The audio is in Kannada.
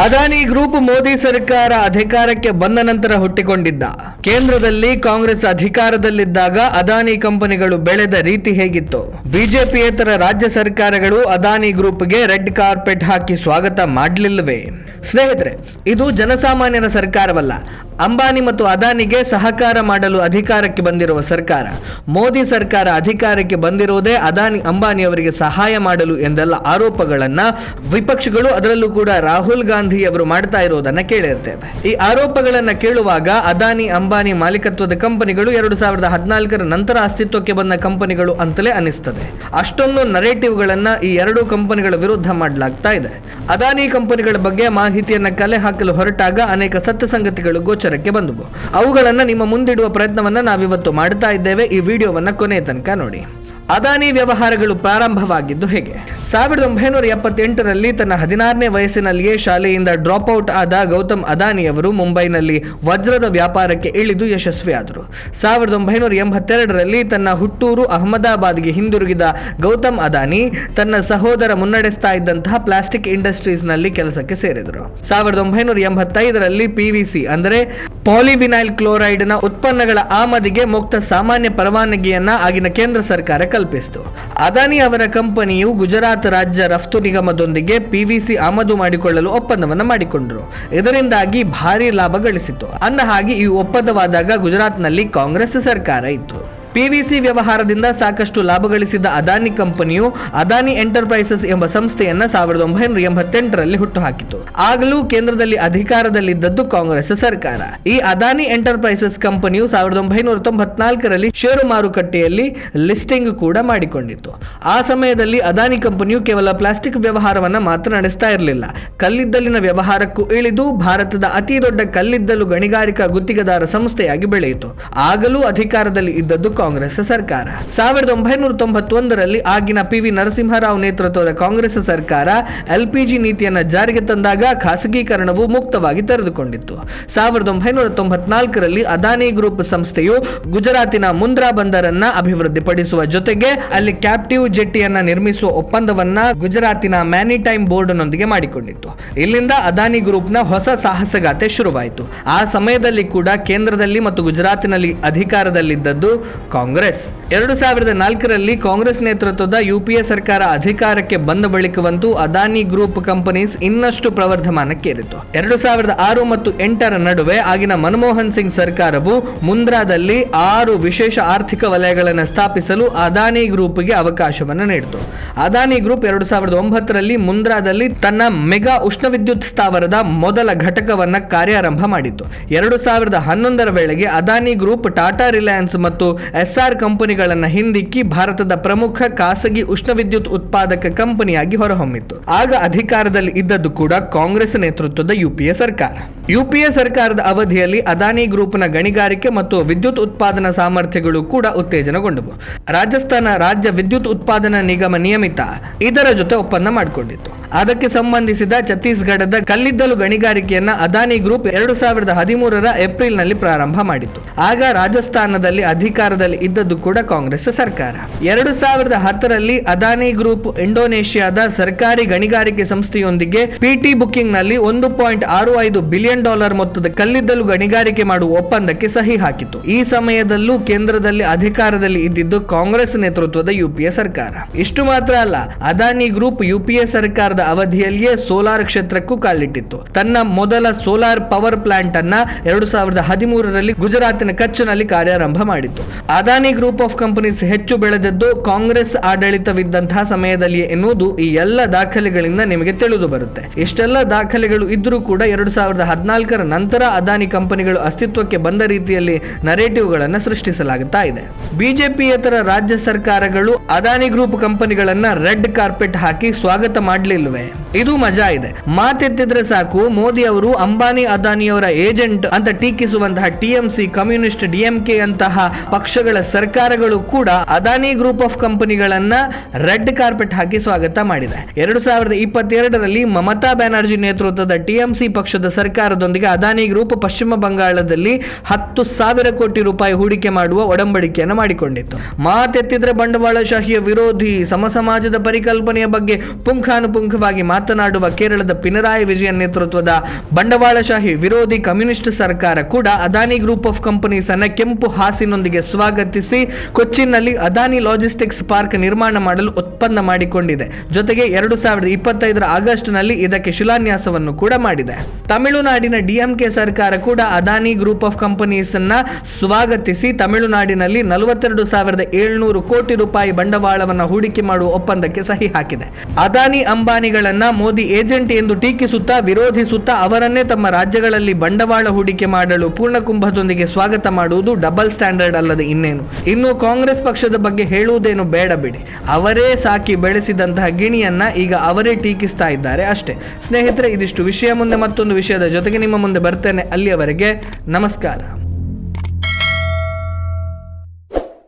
ಅದಾನಿ ಗ್ರೂಪ್ ಮೋದಿ ಸರ್ಕಾರ ಅಧಿಕಾರಕ್ಕೆ ಬಂದ ನಂತರ ಹುಟ್ಟಿಕೊಂಡಿದ್ದ. ಕೇಂದ್ರದಲ್ಲಿ ಕಾಂಗ್ರೆಸ್ ಅಧಿಕಾರದಲ್ಲಿದ್ದಾಗ ಅದಾನಿ ಕಂಪನಿಗಳು ಬೆಳೆದ ರೀತಿ ಹೇಗಿತ್ತು? ಬಿಜೆಪಿಯೇತರ ರಾಜ್ಯ ಸರ್ಕಾರಗಳು ಅದಾನಿ ಗ್ರೂಪ್ಗೆ ರೆಡ್ ಕಾರ್ಪೆಟ್ ಹಾಕಿ ಸ್ವಾಗತ ಮಾಡಲಿಲ್ಲವೇ? ಸ್ನೇಹಿತರೆ, ಇದು ಜನಸಾಮಾನ್ಯರ ಸರ್ಕಾರವಲ್ಲ. ಅಂಬಾನಿ ಮತ್ತು ಅದಾನಿಗೆ ಸಹಕಾರ ಮಾಡಲು ಅಧಿಕಾರಕ್ಕೆ ಬಂದಿರುವ ಸರ್ಕಾರ. ಮೋದಿ ಸರ್ಕಾರ ಅಧಿಕಾರಕ್ಕೆ ಬಂದಿರುವುದೇ ಅದಾನಿ ಅಂಬಾನಿ ಅವರಿಗೆ ಸಹಾಯ ಮಾಡಲು ಎಂದೆಲ್ಲ ಆರೋಪಗಳನ್ನ ವಿಪಕ್ಷಗಳು, ಅದರಲ್ಲೂ ಕೂಡ ರಾಹುಲ್ ಗಾಂಧಿ ಅವರು ಮಾಡ್ತಾ ಇರೋದನ್ನ ಕೇಳಿರ್ತೇವೆ. ಈ ಆರೋಪಗಳನ್ನ ಕೇಳುವಾಗ ಅದಾನಿ ಅಂಬಾನಿ ಮಾಲೀಕತ್ವದ ಕಂಪನಿಗಳು 2014 ನಂತರ ಅಸ್ತಿತ್ವಕ್ಕೆ ಬಂದ ಕಂಪನಿಗಳು ಅಂತಲೇ ಅನಿಸ್ತದೆ. ಅಷ್ಟೊಂದು ನರೇಟಿವ್ಗಳನ್ನ ಈ ಎರಡೂ ಕಂಪನಿಗಳ ವಿರುದ್ಧ ಮಾಡಲಾಗ್ತಾ ಇದೆ. ಅದಾನಿ ಕಂಪನಿಗಳ ಬಗ್ಗೆ ಮಾಹಿತಿಯನ್ನ ಕಲೆ ಹಾಕಲು ಹೊರಟಾಗ ಅನೇಕ ಸತ್ಯ ಸಂಗತಿಗಳು ಗೋಚರಕ್ಕೆ ಬಂದವು. ಅವುಗಳನ್ನ ನಿಮ್ಮ ಮುಂದಿಡುವ ಪ್ರಯತ್ನವನ್ನ ನಾವಿವತ್ತು ಮಾಡ್ತಾ ಇದ್ದೇವೆ. ಈ ವಿಡಿಯೋವನ್ನ ಕೊನೆಯ ತನಕ ನೋಡಿ. ಅದಾನಿ ವ್ಯವಹಾರಗಳು ಪ್ರಾರಂಭವಾಗಿದ್ದು ಹೇಗೆ? 1978ರಲ್ಲಿ ತನ್ನ 16ನೇ ವಯಸ್ಸಿನಲ್ಲಿಯೇ ಶಾಲೆಯಿಂದ ಡ್ರಾಪ್ ಔಟ್ ಆದ ಗೌತಮ್ ಅದಾನಿಯವರು ಮುಂಬೈನಲ್ಲಿ ವಜ್ರದ ವ್ಯಾಪಾರಕ್ಕೆ ಇಳಿದು ಯಶಸ್ವಿಯಾದರು. 1982ರಲ್ಲಿ ತನ್ನ ಹುಟ್ಟೂರು ಅಹಮದಾಬಾದ್ಗೆ ಹಿಂದಿರುಗಿದ ಗೌತಮ್ ಅದಾನಿ ತನ್ನ ಸಹೋದರ ಮುನ್ನಡೆಸ್ತಾ ಇದ್ದಂತಹ ಪ್ಲಾಸ್ಟಿಕ್ ಇಂಡಸ್ಟ್ರೀಸ್ನಲ್ಲಿ ಕೆಲಸಕ್ಕೆ ಸೇರಿದರು. 1985ರಲ್ಲಿ PVC ಅಂದರೆ ಪಾಲಿವಿನೈಲ್ ಕ್ಲೋರೈಡ್ನ ಉತ್ಪನ್ನಗಳ ಆಮದಿಗೆ ಮುಕ್ತ ಸಾಮಾನ್ಯ ಪರವಾನಗಿಯನ್ನ ಆಗಿನ ಕೇಂದ್ರ ಸರ್ಕಾರ ಕಲ್ಪಿಸಿತು. ಅದಾನಿ ಅವರ ಕಂಪನಿಯು ಗುಜರಾತ್ ರಾಜ್ಯ ರಫ್ತು ನಿಗಮದೊಂದಿಗೆ PVC ಆಮದು ಮಾಡಿಕೊಳ್ಳಲು ಒಪ್ಪಂದವನ್ನು ಮಾಡಿಕೊಂಡರು. ಇದರಿಂದಾಗಿ ಭಾರಿ ಲಾಭ ಗಳಿಸಿತು. ಅಂದ ಹಾಗೆ ಈ ಒಪ್ಪಂದವಾದಾಗ ಗುಜರಾತ್ನಲ್ಲಿ ಕಾಂಗ್ರೆಸ್ ಸರ್ಕಾರ ಇತ್ತು. PVC ವ್ಯವಹಾರದಿಂದ ಸಾಕಷ್ಟು ಲಾಭ ಗಳಿಸಿದ ಅದಾನಿ ಕಂಪನಿಯು ಅದಾನಿ ಎಂಟರ್ಪ್ರೈಸಸ್ ಎಂಬ ಸಂಸ್ಥೆಯನ್ನ 1988ರಲ್ಲಿ ಹುಟ್ಟುಹಾಕಿತು. ಆಗಲೂ ಕೇಂದ್ರದಲ್ಲಿ ಅಧಿಕಾರದಲ್ಲಿದ್ದದ್ದು ಕಾಂಗ್ರೆಸ್ ಸರ್ಕಾರ. ಈ ಅದಾನಿ ಎಂಟರ್ಪ್ರೈಸಸ್ ಕಂಪನಿಯು 1994ರಲ್ಲಿ ಷೇರು ಮಾರುಕಟ್ಟೆಯಲ್ಲಿ ಲಿಸ್ಟಿಂಗ್ ಕೂಡ ಮಾಡಿಕೊಂಡಿತ್ತು. ಆ ಸಮಯದಲ್ಲಿ ಅದಾನಿ ಕಂಪನಿಯು ಕೇವಲ ಪ್ಲಾಸ್ಟಿಕ್ ವ್ಯವಹಾರವನ್ನ ಮಾತ್ರ ನಡೆಸ್ತಾ ಇರಲಿಲ್ಲ. ಕಲ್ಲಿದ್ದಲಿನ ವ್ಯವಹಾರಕ್ಕೂ ಇಳಿದು ಭಾರತದ ಅತಿ ದೊಡ್ಡ ಕಲ್ಲಿದ್ದಲು ಗಣಿಗಾರಿಕಾ ಗುತ್ತಿಗೆದಾರ ಸಂಸ್ಥೆಯಾಗಿ ಬೆಳೆಯಿತು. ಆಗಲೂ ಅಧಿಕಾರದಲ್ಲಿ ಇದ್ದದ್ದು ಕಾಂಗ್ರೆಸ್ ಸರ್ಕಾರ. 1991ರಲ್ಲಿ ಆಗಿನ PV ನರಸಿಂಹರಾವ್ ನೇತೃತ್ವದ ಕಾಂಗ್ರೆಸ್ ಸರ್ಕಾರ LPG ನೀತಿಯನ್ನು ಜಾರಿಗೆ ತಂದಾಗ ಖಾಸಗೀಕರಣವು ಮುಕ್ತವಾಗಿ ತೆರೆದುಕೊಂಡಿತ್ತು. 1994ರಲ್ಲಿ ಅದಾನಿ ಗ್ರೂಪ್ ಸಂಸ್ಥೆಯು ಗುಜರಾತಿನ ಮುಂದ್ರಾ ಬಂದರನ್ನ ಅಭಿವೃದ್ಧಿಪಡಿಸುವ ಜೊತೆಗೆ ಅಲ್ಲಿ ಕ್ಯಾಪ್ಟಿವ್ ಜೆಟ್ಟಿಯನ್ನ ನಿರ್ಮಿಸುವ ಒಪ್ಪಂದವನ್ನ ಗುಜರಾತಿನ ಮ್ಯಾನಿಟೈಮ್ ಬೋರ್ಡ್ನೊಂದಿಗೆ ಮಾಡಿಕೊಂಡಿತ್ತು. ಇಲ್ಲಿಂದ ಅದಾನಿ ಗ್ರೂಪ್ನ ಹೊಸ ಸಾಹಸಗಾಥೆ ಶುರುವಾಯಿತು. ಆ ಸಮಯದಲ್ಲಿ ಕೂಡ ಕೇಂದ್ರದಲ್ಲಿ ಮತ್ತು ಗುಜರಾತಿನಲ್ಲಿ ಅಧಿಕಾರದಲ್ಲಿದ್ದದ್ದು ಕಾಂಗ್ರೆಸ್. 2004ರಲ್ಲಿ ಕಾಂಗ್ರೆಸ್ ನೇತೃತ್ವದ UPA ಸರ್ಕಾರ ಅಧಿಕಾರಕ್ಕೆ ಬಂದ ಬಳಿಕವಂತೂ ಅದಾನಿ ಗ್ರೂಪ್ ಕಂಪನೀಸ್ ಇನ್ನಷ್ಟು ಪ್ರವರ್ಧಮಾನಕ್ಕೇರಿತು. 2006 ಮತ್ತು 2008ರ ನಡುವೆ ಆಗಿನ ಮನಮೋಹನ್ ಸಿಂಗ್ ಸರ್ಕಾರವು ಮುಂದ್ರಾದಲ್ಲಿ 6 ವಿಶೇಷ ಆರ್ಥಿಕ ವಲಯಗಳನ್ನು ಸ್ಥಾಪಿಸಲು ಅದಾನಿ ಗ್ರೂಪ್ಗೆ ಅವಕಾಶವನ್ನು ನೀಡಿತು. ಅದಾನಿ ಗ್ರೂಪ್ 2009ರಲ್ಲಿ ಮುಂದ್ರಾದಲ್ಲಿ ತನ್ನ ಮೆಗಾ ಉಷ್ಣ ವಿದ್ಯುತ್ ಸ್ಥಾವರದ ಮೊದಲ ಘಟಕವನ್ನ ಕಾರ್ಯಾರಂಭ ಮಾಡಿತು. 2011ರ ವೇಳೆಗೆ ಅದಾನಿ ಗ್ರೂಪ್ ಟಾಟಾ ರಿಲಯನ್ಸ್ ಮತ್ತು SR ಕಂಪನಿಗಳನ್ನು ಹಿಂದಿಕ್ಕಿ ಭಾರತದ ಪ್ರಮುಖ ಖಾಸಗಿ ಉಷ್ಣ ವಿದ್ಯುತ್ ಉತ್ಪಾದಕ ಕಂಪನಿಯಾಗಿ ಹೊರಹೊಮ್ಮಿತ್ತು. ಆಗ ಅಧಿಕಾರದಲ್ಲಿ ಇದ್ದದ್ದು ಕೂಡ ಕಾಂಗ್ರೆಸ್ ನೇತೃತ್ವದ UPA ಸರ್ಕಾರ. UPA ಸರ್ಕಾರದ ಅವಧಿಯಲ್ಲಿ ಅದಾನಿ ಗ್ರೂಪ್ನ ಗಣಿಗಾರಿಕೆ ಮತ್ತು ವಿದ್ಯುತ್ ಉತ್ಪಾದನಾ ಸಾಮರ್ಥ್ಯಗಳು ಕೂಡ ಉತ್ತೇಜನಗೊಂಡವು. ರಾಜಸ್ಥಾನ ರಾಜ್ಯ ವಿದ್ಯುತ್ ಉತ್ಪಾದನಾ ನಿಗಮ ನಿಯಮಿತ ಇದರ ಜೊತೆ ಒಪ್ಪಂದ ಮಾಡಿಕೊಂಡಿತ್ತು. ಅದಕ್ಕೆ ಸಂಬಂಧಿಸಿದ ಛತ್ತೀಸ್ಗಢದ ಕಲ್ಲಿದ್ದಲು ಗಣಿಗಾರಿಕೆಯನ್ನ ಅದಾನಿ ಗ್ರೂಪ್ 2013ರ ಏಪ್ರಿಲ್ನಲ್ಲಿ ಪ್ರಾರಂಭ ಮಾಡಿತ್ತು. ಆಗ ರಾಜಸ್ಥಾನದಲ್ಲಿ ಅಧಿಕಾರದಲ್ಲಿ ಇದ್ದದ್ದು ಕೂಡ ಕಾಂಗ್ರೆಸ್ ಸರ್ಕಾರ. 2010ರಲ್ಲಿ ಅದಾನಿ ಗ್ರೂಪ್ ಇಂಡೋನೇಷ್ಯಾದ ಸರ್ಕಾರಿ ಗಣಿಗಾರಿಕೆ ಸಂಸ್ಥೆಯೊಂದಿಗೆ PT ಬುಕಿಂಗ್ ನಲ್ಲಿ $1.65 ಬಿಲಿಯನ್ ಮೊತ್ತದ ಕಲ್ಲಿದ್ದಲು ಗಣಿಗಾರಿಕೆ ಮಾಡುವ ಒಪ್ಪಂದಕ್ಕೆ ಸಹಿ ಹಾಕಿತು. ಈ ಸಮಯದಲ್ಲೂ ಕೇಂದ್ರದಲ್ಲಿ ಅಧಿಕಾರದಲ್ಲಿ ಇದ್ದಿದ್ದು ಕಾಂಗ್ರೆಸ್ ನೇತೃತ್ವದ UPA ಸರ್ಕಾರ. ಇಷ್ಟು ಮಾತ್ರ ಅಲ್ಲ, ಅದಾನಿ ಗ್ರೂಪ್ UPA ಸರ್ಕಾರದ ಅವಧಿಯಲ್ಲಿಯೇ ಸೋಲಾರ್ ಕ್ಷೇತ್ರಕ್ಕೂ ಕಾಲಿಟ್ಟಿತ್ತು. ತನ್ನ ಮೊದಲ ಸೋಲಾರ್ ಪವರ್ ಪ್ಲಾಂಟ್ ಅನ್ನ 2013ರಲ್ಲಿ ಗುಜರಾತಿನ ಕಚ್ನಲ್ಲಿ ಕಾರ್ಯಾರಂಭ ಮಾಡಿತ್ತು. ಅದಾನಿ ಗ್ರೂಪ್ ಆಫ್ ಕಂಪನೀಸ್ ಹೆಚ್ಚು ಬೆಳೆದದ್ದು ಕಾಂಗ್ರೆಸ್ ಆಡಳಿತವಿದ್ದಂತಹ ಸಮಯದಲ್ಲಿಯೇ ಎನ್ನುವುದು ಈ ಎಲ್ಲ ದಾಖಲೆಗಳಿಂದ ನಿಮಗೆ ತಿಳಿದು ಬರುತ್ತೆ. ಇಷ್ಟೆಲ್ಲ ದಾಖಲೆಗಳು ಇದ್ರೂ ಕೂಡ 2014ರ ನಂತರ ಅದಾನಿ ಕಂಪನಿಗಳು ಅಸ್ತಿತ್ವಕ್ಕೆ ಬಂದ ರೀತಿಯಲ್ಲಿ ನರೇಟಿವ್ಗಳನ್ನು ಸೃಷ್ಟಿಸಲಾಗುತ್ತಾ ಇದೆ. ಬಿಜೆಪಿಯೇತರ ರಾಜ್ಯ ಸರ್ಕಾರಗಳು ಅದಾನಿ ಗ್ರೂಪ್ ಕಂಪನಿಗಳನ್ನ ರೆಡ್ ಕಾರ್ಪೆಟ್ ಹಾಕಿ ಸ್ವಾಗತ ಮಾಡಲಿಲ್ವೇ? ಇದು ಮಜಾ ಇದೆ. ಮಾತೆತ್ತಿದ್ರೆ ಸಾಕು ಮೋದಿ ಅವರು ಅಂಬಾನಿ ಅದಾನಿಯವರ ಏಜೆಂಟ್ ಅಂತ ಟೀಕಿಸುವಂತಹ TMC, ಕಮ್ಯುನಿಸ್ಟ್, DMK ಅಂತಹ ಪಕ್ಷಗಳ ಸರ್ಕಾರಗಳು ಕೂಡ ಅದಾನಿ ಗ್ರೂಪ್ ಆಫ್ ಕಂಪನಿಗಳನ್ನ ರೆಡ್ ಕಾರ್ಪೆಟ್ ಹಾಕಿ ಸ್ವಾಗತ ಮಾಡಿದೆ. 2022ರಲ್ಲಿ ಮಮತಾ ಬ್ಯಾನರ್ಜಿ ನೇತೃತ್ವದ TMC ಪಕ್ಷದ ಸರ್ಕಾರ ಸರ್ಕಾರದೊಂದಿಗೆ ಅದಾನಿ ಗ್ರೂಪ್ ಪಶ್ಚಿಮ ಬಂಗಾಳದಲ್ಲಿ 10,000 ಕೋಟಿ ರೂಪಾಯಿ ಹೂಡಿಕೆ ಮಾಡುವ ಒಡಂಬಡಿಕೆಯನ್ನು ಮಾಡಿಕೊಂಡಿತ್ತು. ಮಾತೆತ್ತಿದ್ರೆ ಬಂಡವಾಳಶಾಹಿಯ ವಿರೋಧಿ ಸಮಸಮಾಜದ ಪರಿಕಲ್ಪನೆಯ ಬಗ್ಗೆ ಪುಂಖಾನುಪುಂಖವಾಗಿ ಮಾತನಾಡುವ ಕೇರಳದ ಪಿನರಾಯಿ ವಿಜಯನ್ ನೇತೃತ್ವದ ಬಂಡವಾಳಶಾಹಿ ವಿರೋಧಿ ಕಮ್ಯುನಿಸ್ಟ್ ಸರ್ಕಾರ ಕೂಡ ಅದಾನಿ ಗ್ರೂಪ್ ಆಫ್ ಕಂಪನೀಸ್ ಅನ್ನ ಕೆಂಪು ಹಾಸಿನೊಂದಿಗೆ ಸ್ವಾಗತಿಸಿ ಕೊಚ್ಚಿನ್ನಲ್ಲಿ ಅದಾನಿ ಲಾಜಿಸ್ಟಿಕ್ಸ್ ಪಾರ್ಕ್ ನಿರ್ಮಾಣ ಮಾಡಲು ಒಪ್ಪಂದ ಮಾಡಿಕೊಂಡಿದೆ. ಜೊತೆಗೆ 2025 ಆಗಸ್ಟ್ ನಲ್ಲಿ ಇದಕ್ಕೆ ಶಿಲಾನ್ಯಾಸವನ್ನು ಕೂಡ ಮಾಡಿದೆ. ತಮಿಳುನಾಡಿನ ಡಿಎಂಕೆ ಸರ್ಕಾರ ಕೂಡ ಅದಾನಿ ಗ್ರೂಪ್ ಆಫ್ ಕಂಪನೀಸ್ ಅನ್ನ ಸ್ವಾಗತಿಸಿ ತಮಿಳುನಾಡಿನಲ್ಲಿ 42,700 ಕೋಟಿ ರೂಪಾಯಿ ಬಂಡವಾಳವನ್ನು ಹೂಡಿಕೆ ಮಾಡುವ ಒಪ್ಪಂದಕ್ಕೆ ಸಹಿ ಹಾಕಿದೆ. ಅದಾನಿ ಅಂಬಾನಿಗಳನ್ನ ಮೋದಿ ಏಜೆಂಟ್ ಎಂದು ಟೀಕಿಸುತ್ತಾ ವಿರೋಧಿಸುತ್ತಾ ಅವರನ್ನೇ ತಮ್ಮ ರಾಜ್ಯಗಳಲ್ಲಿ ಬಂಡವಾಳ ಹೂಡಿಕೆ ಮಾಡಲು ಪೂರ್ಣಕುಂಭದೊಂದಿಗೆ ಸ್ವಾಗತ ಮಾಡುವುದು ಡಬಲ್ ಸ್ಟ್ಯಾಂಡರ್ಡ್ ಅಲ್ಲದೆ ಇನ್ನೇನು. ಇನ್ನು ಕಾಂಗ್ರೆಸ್ ಪಕ್ಷದ ಬಗ್ಗೆ ಹೇಳುವುದೇನು ಬೇಡ ಬಿಡಿ, ಅವರೇ ಸಾಕಿ ಬೆಳೆಸಿದಂತಹ ಗಿಣಿಯನ್ನ ಈಗ ಅವರೇ ಟೀಕಿಸ್ತಾ ಇದ್ದಾರೆ ಅಷ್ಟೇ. ಸ್ನೇಹಿತರೆ, ಇದಿಷ್ಟು ವಿಷಯ. ಮುಂದೆ ಮತ್ತೊಂದು ವಿಷಯದ ಜೊತೆಗೆ ನಿಮ್ಮ ಮುಂದೆ ಬರ್ತೇನೆ. ಅಲ್ಲಿಯವರೆಗೆ ನಮಸ್ಕಾರ.